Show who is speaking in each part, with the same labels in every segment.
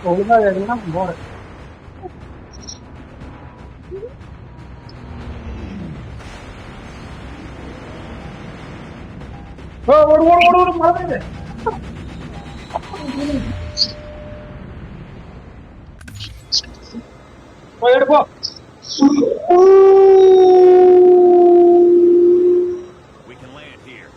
Speaker 1: ஒழுங்கா ஏறினா போறேன். ஓடு ஓடு ஓடு ஓடு மறந்துடு. போய் எடுப்போ.
Speaker 2: We can land here.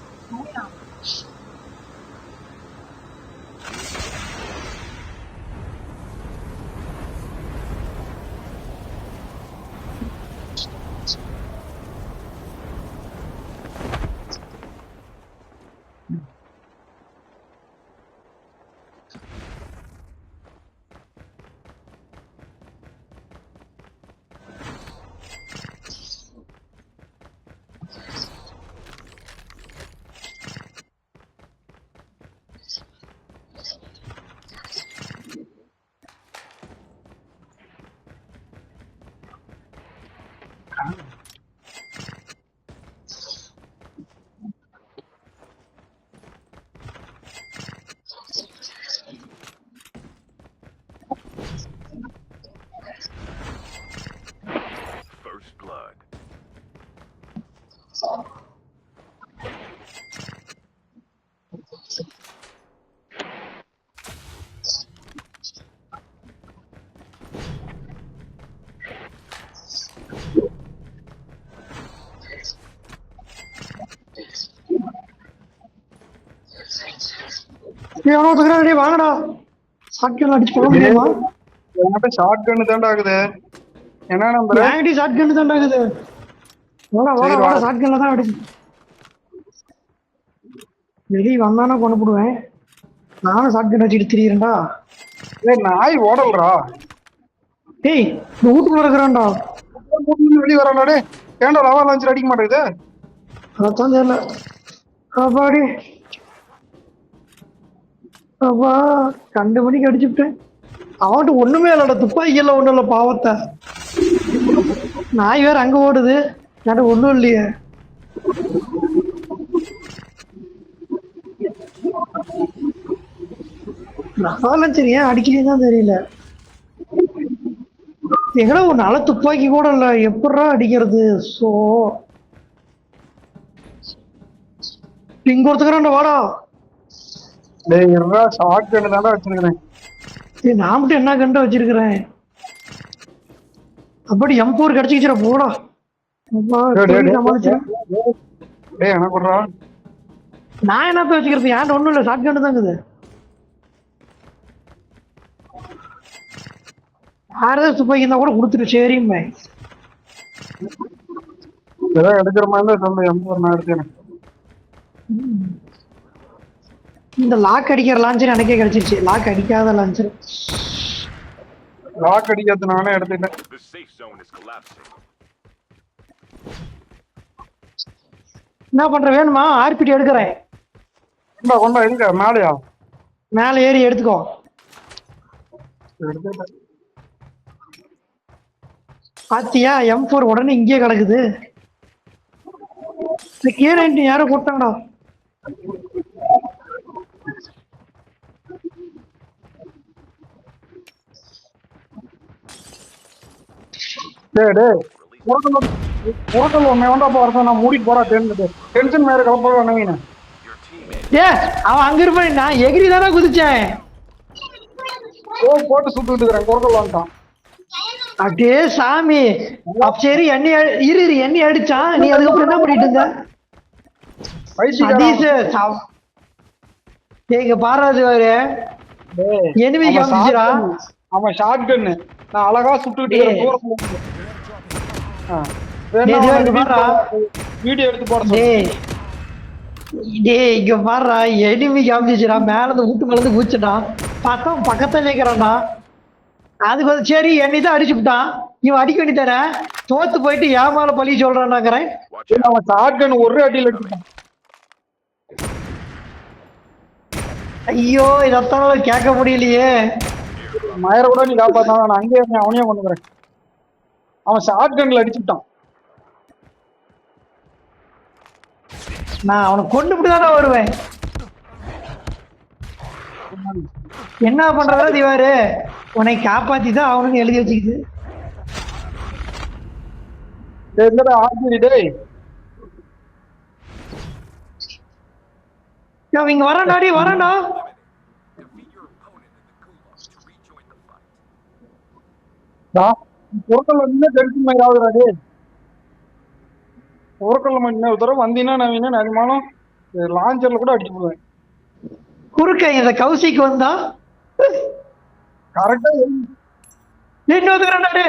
Speaker 2: First blood.
Speaker 3: வாங்கடா ஷாட்கன் அடிச்சு போக முடியுமா?
Speaker 1: என்கிட்ட ஷார்ட் கன்னு தான்டா ஆகுது. என்ன நம்பர்?
Speaker 3: என்கிட்ட ஷாட்கன் தான்டா இருக்குது. வாடா வாடா வாடா ஷாட்கன்ல தான் அடிச்சு. வெளியே வந்தானா கொண்டு போடுவேன். நானும் ஷாட்கன் வச்சுட்டு திரியிறேன்டா.
Speaker 1: ஏய் நாய் ஓடல்றா.
Speaker 3: டேய் இந்த வீட்டுக்குள்ள இருக்கிறான்டா.
Speaker 1: வெளியே வரான்டா. டேய் ஏன்டா லவா லான்ச்சர் அடிக்க மாட்டேங்குது?
Speaker 3: அதான் தெரியல. அப்பாடி அப்பா 2 மணிக்கு அடிச்சுட்டேன். அவன்கிட்ட ஒண்ணுமே இல்லடா, துப்பாக்கி எல்லாம் ஒண்ணும் இல்ல பாவத்தை. நாய் வேற அங்க ஓடுது, என்கிட்ட ஒண்ணும் இல்லையே. நான் சரி ஏன் அடிக்கலையே தான் தெரியல. எங்கடா ஒரு நல்ல துப்பாக்கி கூட இல்ல, எப்படா அடிக்கிறது? சோ இங்க ஒருத்துக்கிறான்டா வாடா.
Speaker 1: டேய் இருடா ஷார்ட் கன்னு தான்டா வச்சிருக்கேன்.
Speaker 3: நான் மட்டும் என்ன கண்டு வச்சிருக்கிறேன். அப்படி M4 கிடைச்சிக்கிற போடா.
Speaker 1: டேய் என்ன பண்றா?
Speaker 3: நான் என்னத்த வச்சுக்கிறது? ஏன்ட்ட ஒண்ணும் இல்ல, ஷார்ட் கன்னு தான் இருக்குது. வேற ஏதாவது துப்பாக்கி இருந்தா கூட கொடுத்துட்டு சரிங்க.
Speaker 1: ஏதாவது எடுக்கிற மாதிரி தான் சொல்லு. M4 நான் எடுத்தேன்.
Speaker 3: இந்த லாக் அடிக்கிற லான்ச்சர் எனக்கே கிடைச்சிருச்சு. லாக் அடிக்காத லான்ச்சர்
Speaker 1: லாக் அடிக்கிறது நானே எடுத்துட்டேன்.
Speaker 2: The safe zone is collapsing.
Speaker 3: என்ன பண்ற? வேணுமா? ஆர்பிடி எடுக்கிறேன்.
Speaker 1: கொண்டா கொண்டா எங்க மேலையா?
Speaker 3: மேல ஏறி எடுத்துக்கோ.
Speaker 1: எடுத்துட்டேன்.
Speaker 3: பாத்தியா M4 உடனே இங்கே கிடக்குது. இந்த K90 யாரோ போட்டாங்கடா.
Speaker 1: டேய் டேய் உரக்கல் ஒண்ணே வேண்டாப்பா வரணும். நான் மூடிட்டு போறா டென்ஷன் மேல கலப்பட வேணாங்க.
Speaker 3: ஏ அவன் அங்க இருப்பான், நான் எகிரி தானே குதிச்சேன்.
Speaker 1: போட்டு சுட்டுட்டு இருக்கிறேன். உரக்கல் வந்துட்டான்.
Speaker 3: அடே சாமி. சரி எண்ணி அடிச்சான். நீ அதுக்கப்புறம் என்ன பண்ணிட்டு இருந்த? இங்க பாராது வாரு எனிமி காமிச்சிரா.
Speaker 1: அவன் ஷார்ட் கன்னு நான் அழகா சுட்டுட்டு வீடியோ எடுத்து போட
Speaker 3: டேய் இங்க பாடுறா, எனிமி காமிச்சிரா. மேல இருந்து வீட்டு மேல இருந்து குதிச்சுட்டான். பக்கத்துல நிக்கிறான்டா. அதுக்கு வந்து சரி என்னை தான் அடிச்சு விட்டான். இவன் அடிக்க வேண்டித்தானே, தோத்து போயிட்டு ஏமால பழி சொல்றான்டாங்கிறேன்.
Speaker 1: அவன் ஷார்ட் கன் ஒரு அடியில் எடுத்துட்டான்.
Speaker 3: ஐயோ இதத்தால கேட்க முடியலையே.
Speaker 1: மயரை கூட நீ காப்பாத்தான். நான் அங்கேயே அவனையும் கொண்டுக்கிறேன். அவன் ஷார்ட் கன்ல அடிச்சுட்டான்.
Speaker 3: நான் அவனை கொண்டு தானே வருவேன். என்ன பண்றதா திவாரு? உன்னை காப்பாத்தி தான் அவனுக்கு எழுதி வச்சுக்குது.
Speaker 1: டேய் என்னடா ஆர்ஜி டேய்.
Speaker 3: இங்க வரான்டாடி வரான்டா.
Speaker 1: டா பொருட்கள் வந்து டென்ஷன் மாதிரி ஆகுதுடா டேய். பொருட்கள் இன்னொரு தடவை வந்தீங்கன்னா நவீன நிஜமாலும் லான்ச்சர்ல கூட அடிச்சு போடுவேன்.
Speaker 3: குறுக்க இந்த கௌசிக்கு வந்தா
Speaker 1: கரெக்டா
Speaker 3: இன்னொருத்தரான்டாடு.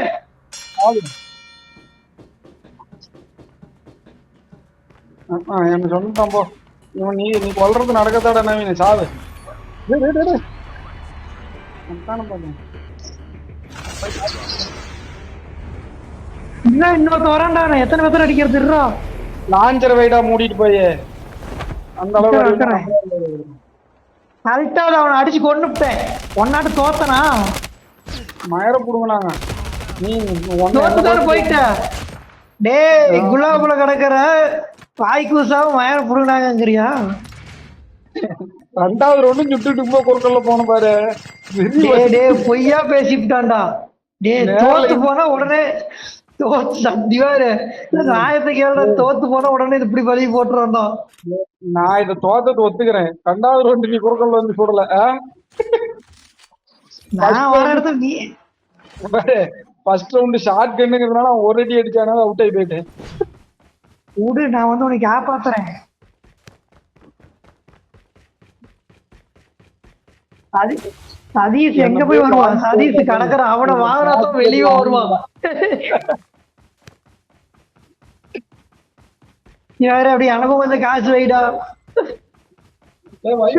Speaker 1: எனக்கு சொன்னான் போ. இவன் நீ கொல்றது நடக்கத்தாடா நவீன சாவு. டேய் டேய் டேய். அதான பாத்தேன்.
Speaker 3: இன்னொருத்த வரான்டா. நான் எத்தனை பேர் அடிக்கிறதுடா?
Speaker 1: லான்ச்சர் வைடா மூடிட்டு போய் அந்த அளவுக்கு
Speaker 3: கரெக்டா அவனை அடிச்சு கொண்டுட்டேன். ஒன்னாட்டு தோத்தனா
Speaker 1: மயர புடுங்கினாங்க. நீ
Speaker 3: தோத்துதானே போயிட்ட. டேய் குலாபுல கிடக்குற பாய்க்கூசாவும் மயர புடுங்கினாங்கங்கிறியா?
Speaker 1: ரெண்டாவது ரவுண்டு சுட்டுட்டு போ குறுக்கல்ல போன பாரு.
Speaker 3: டேய் பொய்யா பேசிட்டான்டா. டேய் தோத்து போனா உடனே திவாரு நியாயத்தை கேள்ற. தோத்து போனா உடனே இப்படி பழி போட்டுறோம்.
Speaker 1: நான் இதை தோத்தது ஒத்துக்கிறேன். ரெண்டாவது ரவுண்டு நீ குறுக்கல்ல வந்து சுடல.
Speaker 3: நான் வர இடத்துல நீ
Speaker 1: ஃபர்ஸ்ட் ரவுண்டு ஷார்ட் கன்னுங்கிறதுனால அவன் ஒரு அடி அடிச்சானா அவுட் ஆகி போயிட்டேன்.
Speaker 3: விடு நான் வந்து உனக்கு காப்பாத்துறேன். சதீஷ் எங்க போய் வருவான்? சதீஷ் கடற்கற அவனை வாங்கினாத்தான் வெளியே வருவான். யாரு அப்படி அனுபவம் வந்து காசு வைடா.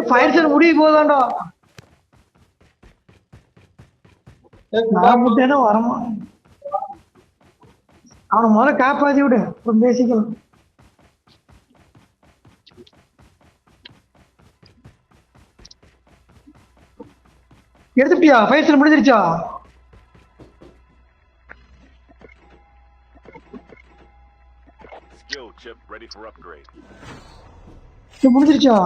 Speaker 3: ஃபயர் சேல் முடிய போதாண்டா. நான் முட்டேன்னா வரமா. அவனை முதல்ல காப்பாத்தி விடு, அப்புறம் பேசிக்கலாம். எடுத்துட்டியா? ஃபயர் சேல் முடிஞ்சிருச்சா?
Speaker 2: Skill chip ready for upgrade.
Speaker 3: முடிஞ்சிருச்சா?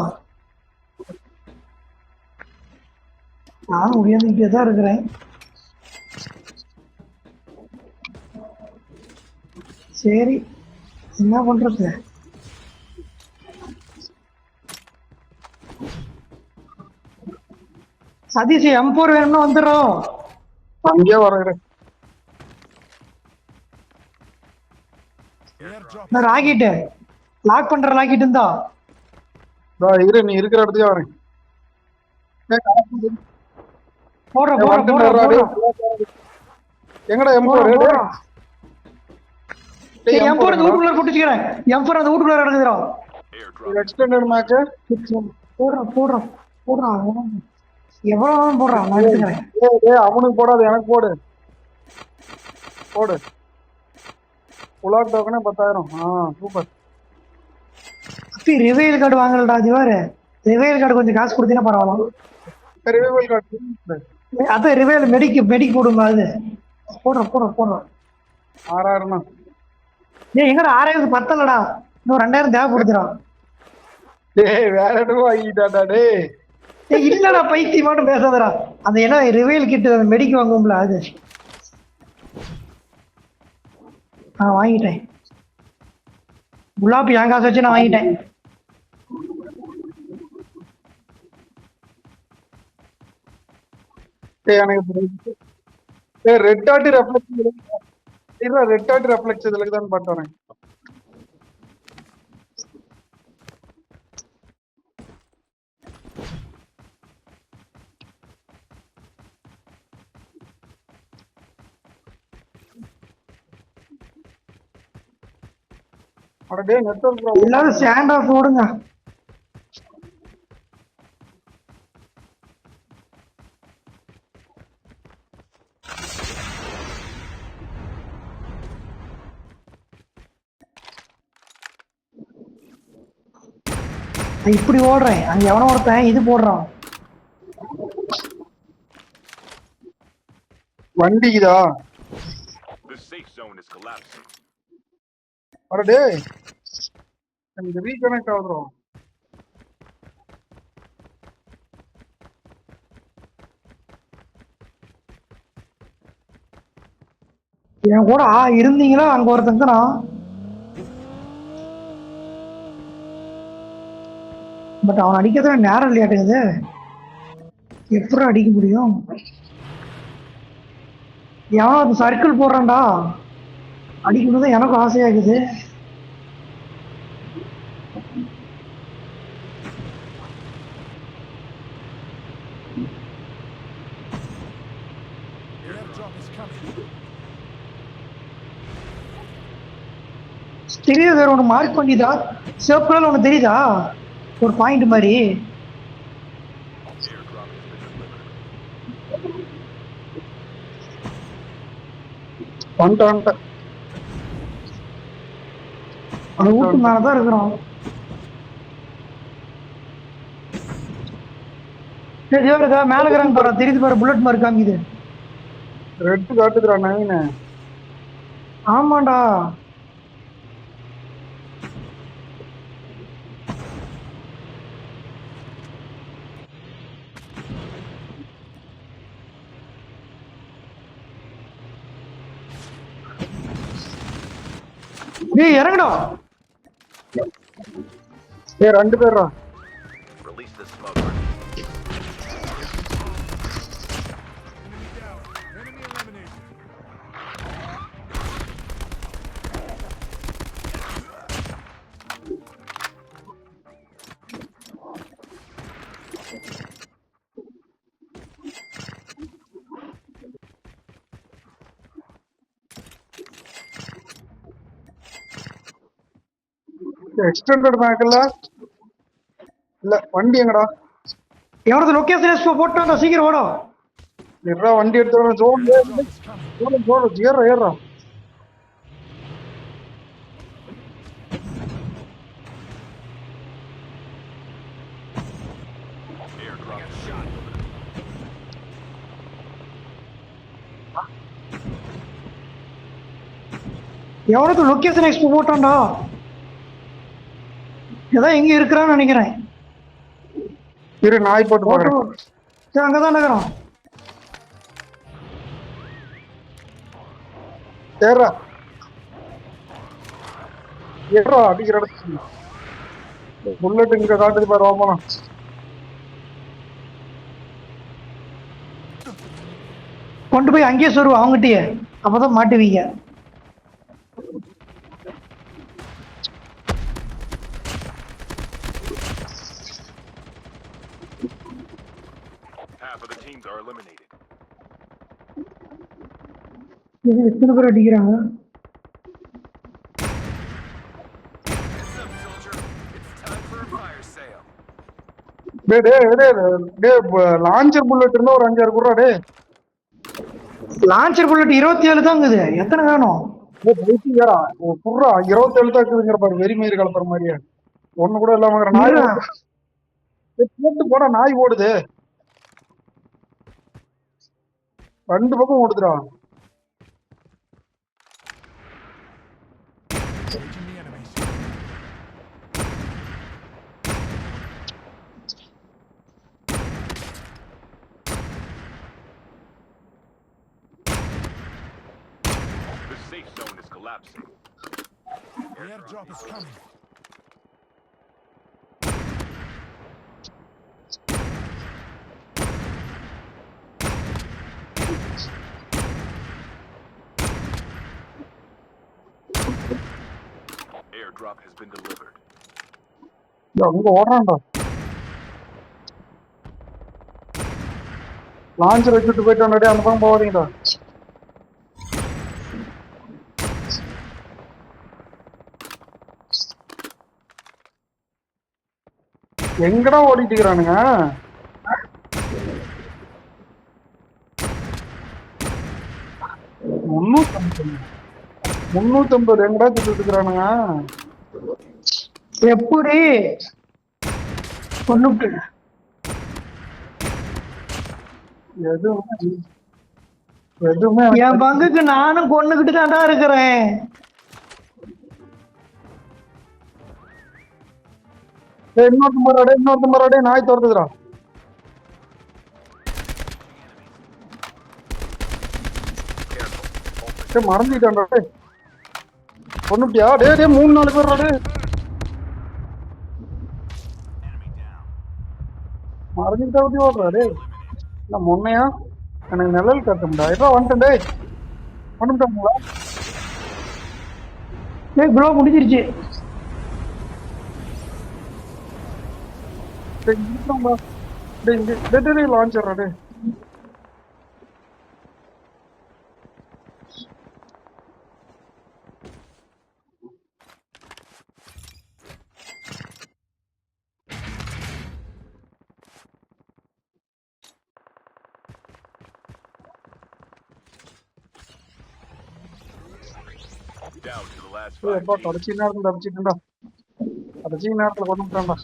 Speaker 3: நான் முடியாதுக்கிட்டே தான் இருக்கிறேன். சரி என்ன பண்றது? சதீஷ் M4 வேணும்னா வந்துடுறோம்.
Speaker 1: அங்கேயே வரேன்.
Speaker 3: ராக்கெட் லாக் பண்ற ராக்கெட் இருந்தா
Speaker 1: இரு, நீ இருக்கிற இடத்துக்கே வரேன். எங்கடா M4?
Speaker 3: M4 அந்த வீட்டுக்குள்ள போட்டுச்சுக்கிறேன். M4 அந்த வீட்டுக்குள்ள நடக்குதுடா.
Speaker 1: எக்ஸ்டெண்டட் மேட்ச்
Speaker 3: போடுறான் எவ்வளவு போடுறான். நான் எடுத்துக்கிறேன்.
Speaker 1: அவனுக்கு போடாது, எனக்கு போடு. உலாக் டோக்கனே 10,000. சூப்பர்.
Speaker 3: ரிவைல் கார்டு வாங்கலடா திவாரு. ரிவைல் கார்டு கொஞ்சம் காசு கொடுத்தீங்கன்னா பரவாயில்ல.
Speaker 1: ரிவைல் கார்டு
Speaker 3: அதான் ரிவைல் மெடிக் போடுங்க. அது போடுறோம்
Speaker 1: 6,000.
Speaker 3: ஏய் எங்கடா 6,000 பத்தலடா. இன்னும் 2,000 தேவைப்படுதுறான்.
Speaker 1: டேய் வேற எதுவும் வாங்கிட்டாடா டேய்.
Speaker 3: இல்லடா பைத்தியம் மட்டும் பேசாதடா. அந்த ஏன்னா ரிவைல் கிட்ட மெடிக் வாங்குவோம்ல அது. வாங்கிட்டேன். குலாபி என் காசு வச்சு நான் வாங்கிட்டேன்.
Speaker 1: எனக்கு ரெட் டாட் ரெஃப்ளெக்ஸ் இதுல தான் பாட்டு வரேன்.
Speaker 3: எல்லாரும் ஸ்டாண்ட் ஆஃப் போடுங்க. இப்படி ஓடுறேன். அங்க எவனோ ஒருத்தன் இது போடுறான்.
Speaker 1: வண்டிக்குதா?
Speaker 2: The safe zone is collapsing.
Speaker 1: அட டேய் எனக்கு ரீகனெக்ட் ஆகுறோம்.
Speaker 3: என் கூட இருந்தீங்களா அங்க ஒருத்தங்க தான். பட் அவன் அடிக்கிறதுல நேரம் இல்லையாட்டுங்குது. எப்படி அடிக்க முடியும்? எவன் அது சர்க்கிள் போடுறான்டா, அடிக்கணும் எனக்கும் ஆசையாகுது. தெரியுது, வேற ஒன்று மார்க் பண்ணிதா? சிவப்பு கலர் ஒன்று தெரியுதா? ஒரு பாயிண்ட் மாதிரி.
Speaker 2: Airdrop has been delivered.
Speaker 1: வந்துட்டேன்.
Speaker 3: அந்த வீட்டு மேலதான் இருக்கிறோம். மேல இருக்கிறாங்க பாரு, தெரியுது பாரு, புல்லட் மார்க் காமிக்குது.
Speaker 1: ரெட்டு காட்டுதுடா நவீன.
Speaker 3: ஆமாண்டா. டேய் இறங்குடா.
Speaker 1: ஏய் 2 பேர்ரா.
Speaker 2: Release the smoker.
Speaker 1: எக்ஸ்டெண்டட் பேக்ல இல்ல வண்டி எங்கடா?
Speaker 3: எவனது லொகேஷன் போட்டான்டா, சீக்கிரம் ஓடா.
Speaker 1: எறா வண்டி எடுத்து வர ஜோன் ஏறா ஏறா.
Speaker 2: Airdrop is shot.
Speaker 3: எவனது லொகேஷன் எக்ஸ்போ போட்டான்டா. ஏதாவது எங்க இருக்கிறான்னு நினைக்கிறேன்.
Speaker 1: இரு நாய் போட்டு போறேன்.
Speaker 3: சரி அங்கதான் நகரம்.
Speaker 1: ஏறா ஏறா அடிக்கிற இடத்துக்கு. புல்லட் இங்க காட்டுது பாரு, வாப்பா.
Speaker 3: கொண்டு போய் அங்கேயே சொருவா அவங்ககிட்டயே, அப்பதான் மாட்டுவீங்க.
Speaker 2: Half of the teams are eliminated.
Speaker 3: இது எத்தனை பேர் அடிக்கிறாங்க?
Speaker 1: லான்ச்சர் புல்லட் இருந்தா ஒரு 5-6 குடுறா. டே
Speaker 3: லான்ச்சர் புல்லட் 27 தான் இருக்குது. எத்தனை வேணும்?
Speaker 1: ஏறா குடுறா. 27 தான் இருக்குதுங்கிற பாரு, வெறி மீறி கலப்புற மாதிரியே. ஒண்ணு கூட இல்லாம நாய் போட்டு போடா. நாய் ஓடுது 2 பக்கம் ஓடுதுடா.
Speaker 2: The safe zone is collapsing.
Speaker 4: The airdrop is coming.
Speaker 2: Airdrop has been delivered.
Speaker 1: அங்க ஓடுறான்டா. லான்ச்சர் வச்சுட்டு போயிட்டு அந்த பக்கம் போவாதீங்கடா. எங்கடா ஓடிட்டு இருக்கிறானுங்க? 350 எங்கடா சுட்டு இருக்கிறானுங்க?
Speaker 3: எப்படி கொண்டு
Speaker 1: எதுவுமே
Speaker 3: என் பங்குக்கு நானும் கொண்டுகிட்டு தான்டா இருக்கிறேன்.
Speaker 1: இன்னொருத்த மராடே நாய் துரத்துதுடா.
Speaker 2: Careful. Open
Speaker 1: டேய் மறந்துட்டான்டா டேய். கொன்னுட்டியா? டேய் டேய் 3-4 பேர்டா டேய். மறந்துட்டா ஊத்தி ஓடுறா டேய். நான் முன்னையா எனக்கு நிழல் கட்டும்டா. எப்ப வந்துட்டேன் டேய். வந்துட்டாங்களா?
Speaker 3: டேய் ப்ரோ முடிஞ்சிருச்சு.
Speaker 1: டேய் இங்கடா. டேய் இங்க டேய் லான்ச்சர்டா டேய்.
Speaker 2: Down to the last
Speaker 1: டேய்
Speaker 2: 5
Speaker 1: எப்பா
Speaker 2: teams.
Speaker 1: கடைசி நேரத்துல தப்பிச்சிட்டேன்டா. கடைசி நேரத்துல கொன்னுட்டான்டா.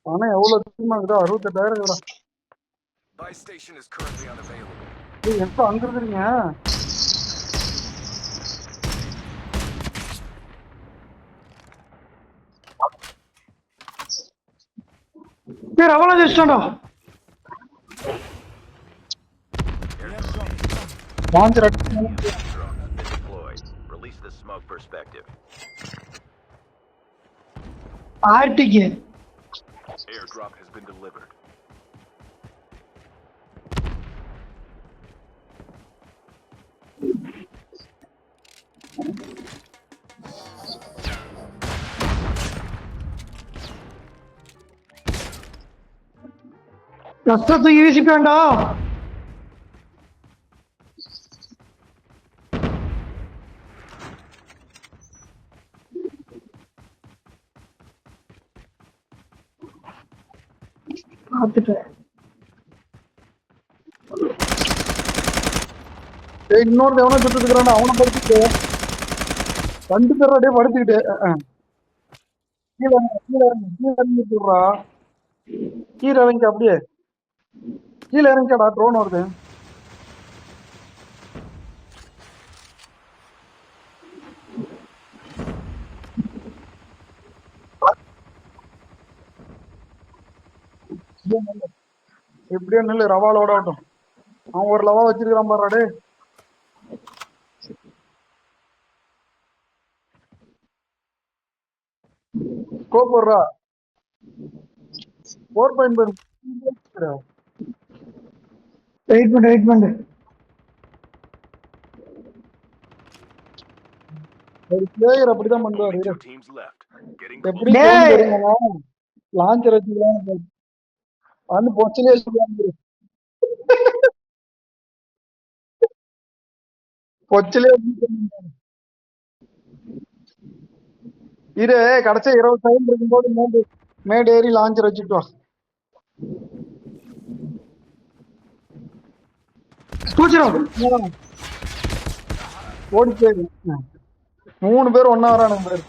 Speaker 1: ஆனா எவ்வளவு தூரமா இருக்குதா? 68,000 இருக்குடா.
Speaker 2: Buy station is currently unavailable.
Speaker 1: டேய் எப்ப அங்க இருக்கிறீங்க?
Speaker 3: டேய் ரவலா ஜெஸ்டோடா.
Speaker 1: Launcher
Speaker 2: Drone has been deployed. Release the smoke perspective.
Speaker 3: ஆர்டிக்கு.
Speaker 2: Airdrop has been delivered.
Speaker 3: ரத்தத்தை யூசிக்க வேண்டாம். பார்த்துட்டேன்.
Speaker 1: டேய் இன்னொரு எவனோ சுட்டு இருக்கிறான். அவனை படுத்துட்டு 2 பேர் அப்படியே படுத்துக்கிட்டு கீழே இறங்கி விட்டுறா. கீழே இறங்கி அப்படியே கீழே இறங்கிடா. ட்ரோன் வருது. எப்படியோ நெல்லு ரவாலோட ஆகட்டும். அவன் ஒரு லவா வச்சிருக்கிறான் பாரு டேய். ஸ்கோப் போடுறா. 4.5
Speaker 3: வெயிட் பண்ணு.
Speaker 1: ஒரு பிளேயர் அப்படிதான் பண்ணுவாரு.
Speaker 2: Only 2 teams left. Getting
Speaker 1: எப்படி
Speaker 2: close.
Speaker 3: டேய்.
Speaker 1: தெரியுமா? லான்ச்சர் வச்சுக்கலாம் வந்து பொச்சலே சொல்லுவாங்க. பொச்சலே இரு. கடைசி 20 செகண்ட் இருக்கும்போது மேடு ஏறி லான்ச்சர் வச்சுட்டு வா.
Speaker 3: பூச்சிரும்.
Speaker 1: ஓடி போயிரு. 3 பேர் ஒன்னா வரானுங்க பாரு.